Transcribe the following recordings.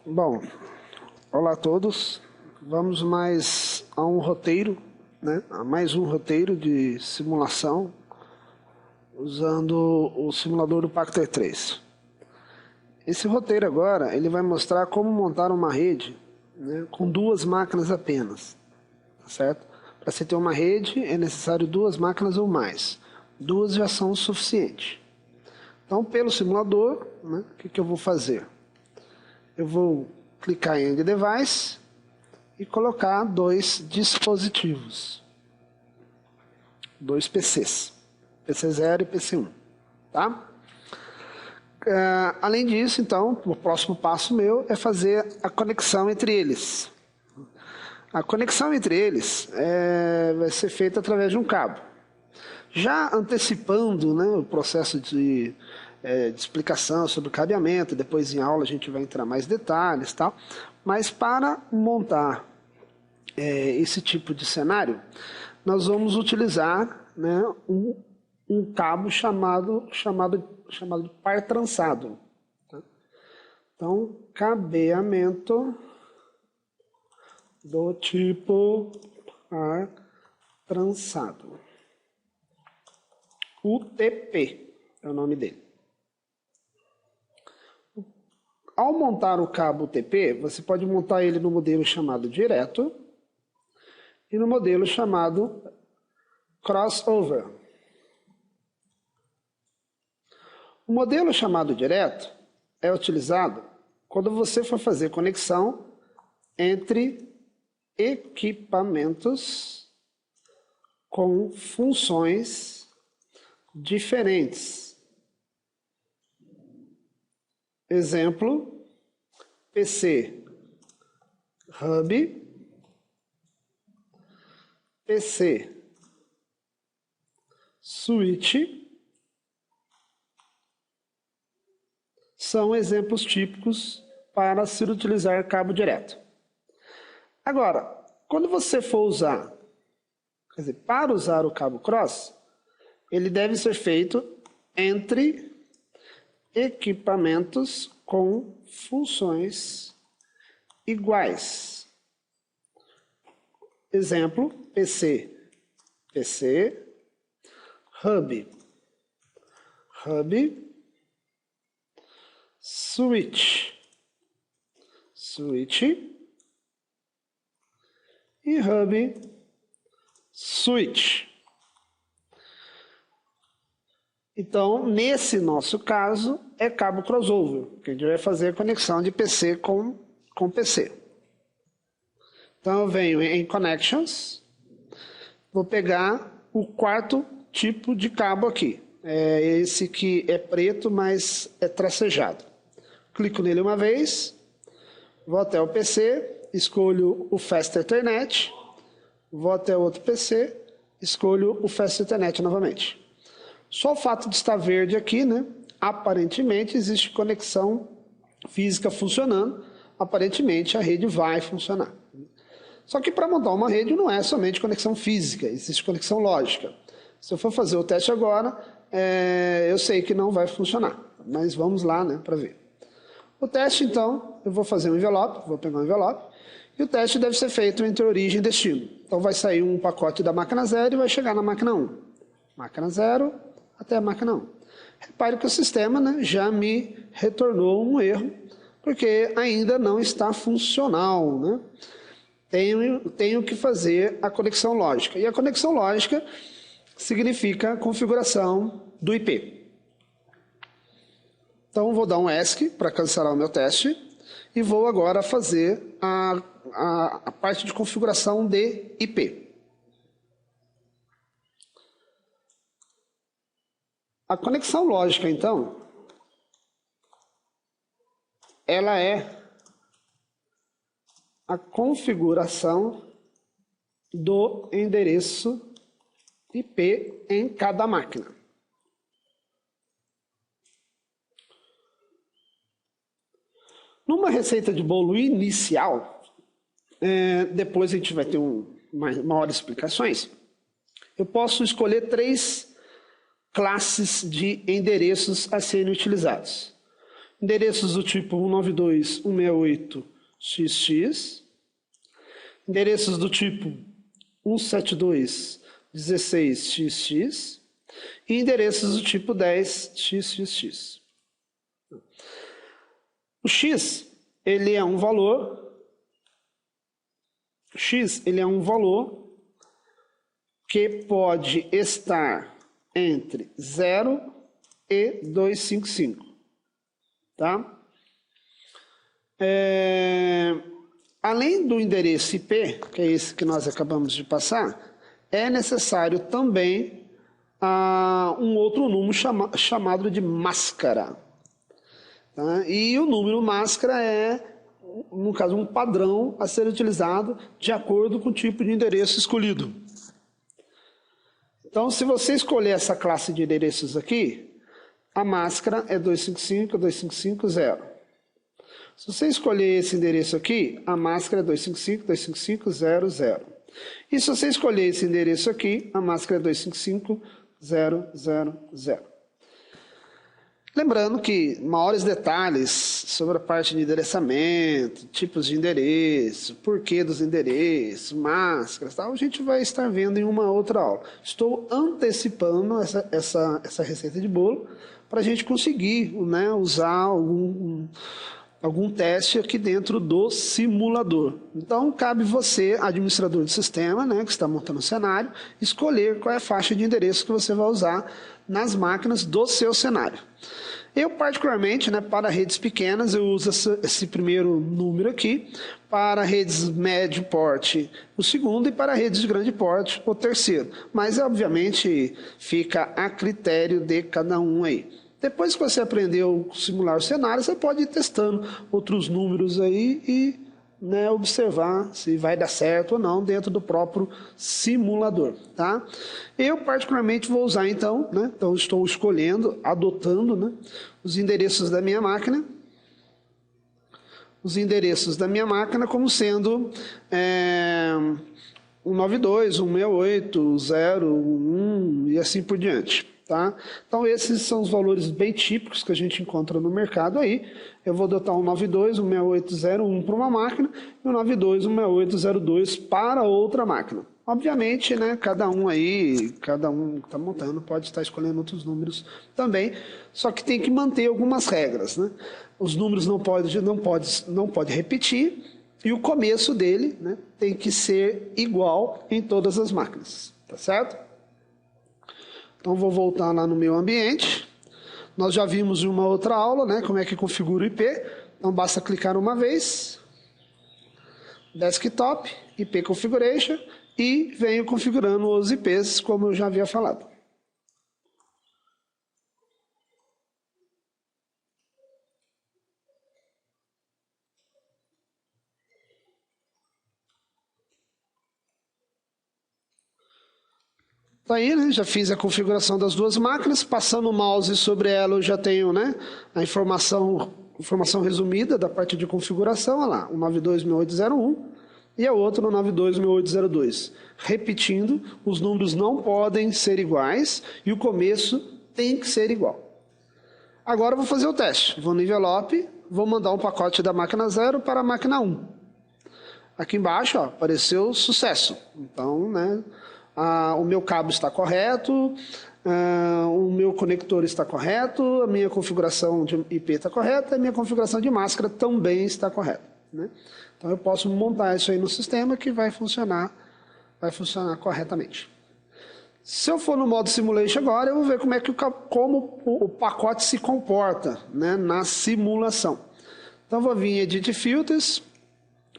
Bom, olá a todos. Vamos mais a um roteiro, né? A mais um roteiro de simulação usando o simulador do Pacter 3. Esse roteiro agora ele vai mostrar como montar uma rede, né, com duas máquinas apenas, tá certo? Para você ter uma rede é necessário duas máquinas ou mais. Duas já são o suficiente. Então, pelo simulador, né, o que eu vou fazer? Eu vou clicar em End Device e colocar dois dispositivos, dois PCs, PC0 e PC1, tá? Além disso, então, o próximo passo meu é fazer a conexão entre eles. A conexão entre eles vai ser feita através de um cabo. Já antecipando, né, o processo de explicação sobre o cabeamento, depois em aula a gente vai entrar mais detalhes, tal. Mas para montar esse tipo de cenário, nós vamos utilizar, né, um cabo chamado de par trançado. Tá? Então, cabeamento do tipo par trançado. UTP é o nome dele. Ao montar o cabo UTP, você pode montar ele no modelo chamado direto e no modelo chamado crossover. O modelo chamado direto é utilizado quando você for fazer conexão entre equipamentos com funções diferentes. Exemplo, PC Hub, PC Switch, são exemplos típicos para se utilizar cabo direto. Agora, quando você for usar, quer dizer, para usar o cabo cross, ele deve ser feito entre equipamentos com funções iguais. Exemplo, PC, Hub, Switch, e Hub, Switch. Então, nesse nosso caso, é cabo crossover, que a gente vai fazer a conexão de PC com PC. Então, eu venho em Connections, vou pegar o quarto tipo de cabo aqui. É esse que é preto, mas é tracejado. Clico nele uma vez, vou até o PC, escolho o Fast Ethernet, vou até outro PC, escolho o Fast Ethernet novamente. Só o fato de estar verde aqui, né? Aparentemente existe conexão física funcionando, aparentemente a rede vai funcionar. Só que para montar uma rede não é somente conexão física, existe conexão lógica. Se eu for fazer o teste agora, eu sei que não vai funcionar, mas vamos lá, né, para ver. O teste, então, eu vou fazer um envelope, vou pegar um envelope, e o teste deve ser feito entre origem e destino. Então vai sair um pacote da máquina 0 e vai chegar na máquina 1. Máquina 0 até a máquina 1. Repare que o sistema, né, já me retornou um erro, porque ainda não está funcional, né? Tenho que fazer a conexão lógica. E a conexão lógica significa configuração do IP. Então, vou dar um ESC para cancelar o meu teste e vou agora fazer a parte de configuração de IP. A conexão lógica, então, ela é a configuração do endereço IP em cada máquina. Numa receita de bolo inicial, depois a gente vai ter maiores explicações, eu posso escolher 3 classes de endereços a serem utilizados. endereços do tipo 192.168.xx, endereços do tipo 172.16.xx e endereços do tipo 10.xxx. O x, ele é um valor, que pode estar entre 0 e 255, tá? Além do endereço IP, que é esse que nós acabamos de passar, é necessário também um outro número chamado de máscara. Tá? E o número máscara é, no caso, um padrão a ser utilizado de acordo com o tipo de endereço escolhido. Então, se você escolher essa classe de endereços aqui, a máscara é 255.255.0. Se você escolher esse endereço aqui, a máscara é 255.255.00. E se você escolher esse endereço aqui, a máscara é 255.000. Lembrando que maiores detalhes sobre a parte de endereçamento, tipos de endereço, porquê dos endereços, máscaras, tal, a gente vai estar vendo em uma outra aula. Estou antecipando essa receita de bolo para a gente conseguir, né, usar algum teste aqui dentro do simulador. Então, cabe você, administrador de sistema, né, que está montando o cenário, escolher qual é a faixa de endereço que você vai usar nas máquinas do seu cenário. Eu, particularmente, né, para redes pequenas, eu uso esse primeiro número aqui, para redes médio porte, o segundo, e para redes de grande porte, o terceiro. Mas, obviamente, fica a critério de cada um aí. Depois que você aprendeu a simular o cenário, você pode ir testando outros números aí e, né, observar se vai dar certo ou não dentro do próprio simulador, tá? Eu particularmente vou usar então, né? Então estou escolhendo, adotando, né, os endereços da minha máquina, como sendo 192, 168, 0, 1 e assim por diante. Tá? Então esses são os valores bem típicos que a gente encontra no mercado aí. Eu vou adotar um 92, um 6801 para uma máquina e um 92, um 6802 para outra máquina. Obviamente, né, cada um que está montando pode estar escolhendo outros números também, só que tem que manter algumas regras, né? Os números não pode repetir e o começo dele, né, tem que ser igual em todas as máquinas, tá certo? Então, vou voltar lá no meu ambiente. Nós já vimos em uma outra aula, né, como é que configura o IP. Então, basta clicar uma vez, Desktop, IP Configuration, e venho configurando os IPs, como eu já havia falado. Aí, né, já fiz a configuração das duas máquinas, passando o mouse sobre ela eu já tenho, né, a informação resumida da parte de configuração, olha lá, o 92.6801 e a outra no 92.6802. Repetindo, os números não podem ser iguais e o começo tem que ser igual. Agora eu vou fazer o teste, vou no envelope, vou mandar um pacote da máquina 0 para a máquina 1. Aqui embaixo, ó, apareceu sucesso, então, né, o meu cabo está correto, o meu conector está correto, a minha configuração de IP está correta, a minha configuração de máscara também está correta, né? Então eu posso montar isso aí no sistema que vai funcionar corretamente. Se eu for no modo Simulation agora, eu vou ver como o pacote se comporta, né, na simulação. Então eu vou vir em Edit Filters,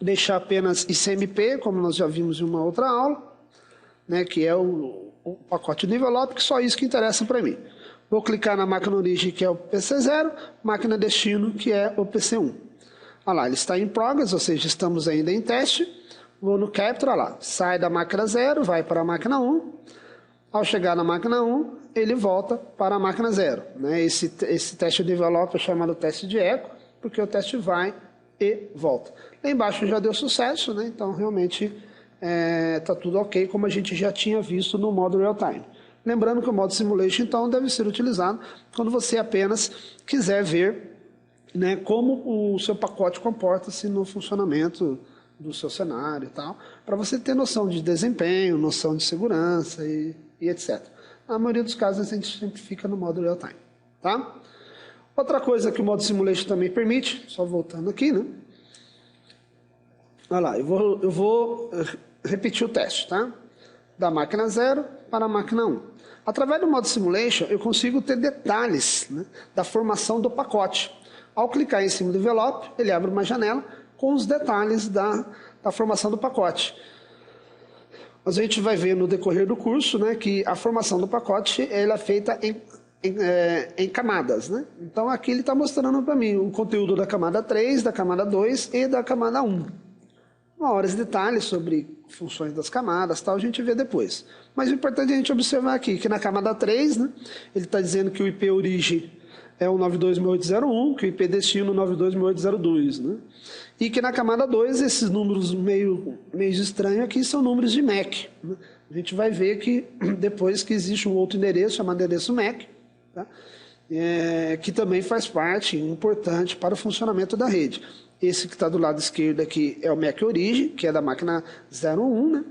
deixar apenas ICMP, como nós já vimos em uma outra aula, né, que é o pacote de envelope, que só isso que interessa para mim. Vou clicar na máquina origem, que é o PC0, máquina destino, que é o PC1. Olha lá, ele está em progress, ou seja, estamos ainda em teste. Vou no Capture, olha lá, sai da máquina 0, vai para a máquina 1. Ao chegar na máquina 1, ele volta para a máquina 0. Né? Esse teste de envelope é chamado teste de eco, porque o teste vai e volta. Lá embaixo já deu sucesso, né? Então realmente está tudo ok, como a gente já tinha visto no modo real-time. Lembrando que o modo simulation, então, deve ser utilizado quando você apenas quiser ver né, como o seu pacote comporta-se no funcionamento do seu cenário e tal, para você ter noção de desempenho, noção de segurança e etc. Na maioria dos casos, a gente sempre fica no modo real-time. Tá? Outra coisa que o modo simulation também permite, só voltando aqui, né? Olha lá, eu vou repetir o teste, tá? Da máquina 0 para a máquina 1. Através do modo simulation, eu consigo ter detalhes, né, da formação do pacote. Ao clicar em cima do envelope, ele abre uma janela com os detalhes da formação do pacote. Mas a gente vai ver no decorrer do curso, né, que a formação do pacote ela é feita em camadas, né? Então aqui ele está mostrando para mim o conteúdo da camada 3, da camada 2 e da camada 1. Maiores detalhes sobre funções das camadas, tal, a gente vê depois. Mas o importante é a gente observar aqui que na camada 3, né, ele está dizendo que o IP origem é o 92.6801, que o IP destino 92.6802, né? E que na camada 2, esses números meio estranhos aqui são números de MAC, né? A gente vai ver que depois que existe um outro endereço chamado endereço MAC, tá? Que também faz parte importante para o funcionamento da rede. Esse que está do lado esquerdo aqui é o MAC origem, que é da máquina 01, né?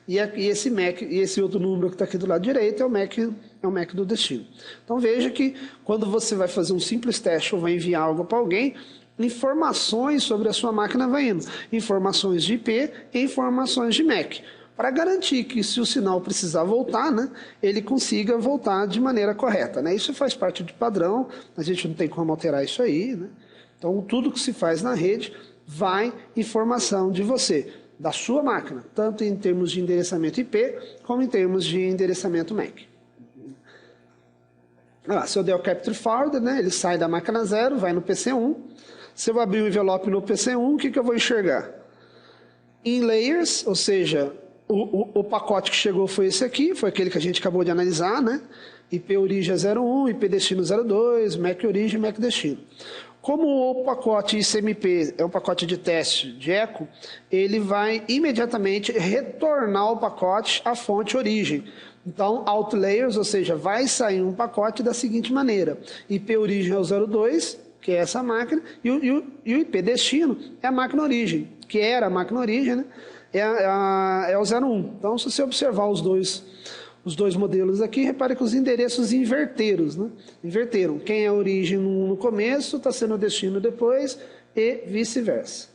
E esse outro número que está aqui do lado direito é o MAC do destino. Então veja que quando você vai fazer um simples teste ou vai enviar algo para alguém, informações sobre a sua máquina vai indo. Informações de IP e informações de MAC. Para garantir que se o sinal precisar voltar, né, ele consiga voltar de maneira correta, né? Isso faz parte do padrão, a gente não tem como alterar isso aí, né? Então, tudo que se faz na rede vai informação de você, da sua máquina, tanto em termos de endereçamento IP, como em termos de endereçamento MAC. Se eu der o Capture Forward, né, ele sai da máquina 0, vai no PC1. Se eu abrir o envelope no PC1, o que eu vou enxergar? Em layers, ou seja, o pacote que chegou foi esse aqui, foi aquele que a gente acabou de analisar, né? IP origem é 01, IP destino 02, MAC origem, MAC destino. Como o pacote ICMP é um pacote de teste de eco, ele vai imediatamente retornar o pacote à fonte origem. Então, out layers, ou seja, vai sair um pacote da seguinte maneira. IP origem é o 02, que é essa máquina, e o IP destino é a máquina origem, que era a máquina origem, né? É o 01. Então, se você observar os dois modelos aqui, repare que os endereços inverteram, né? Inverteram. Quem é a origem no começo está sendo o destino depois e vice-versa.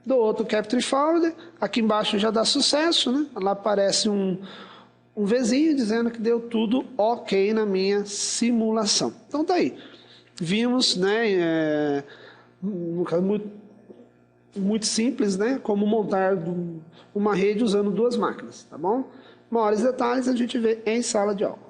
Do outro Capture Forward, aqui embaixo já dá sucesso, né? Lá aparece um Vzinho dizendo que deu tudo ok na minha simulação. Então tá aí. Vimos, né, muito simples, né, como montar uma rede usando duas máquinas, tá bom? Maiores detalhes a gente vê em sala de aula.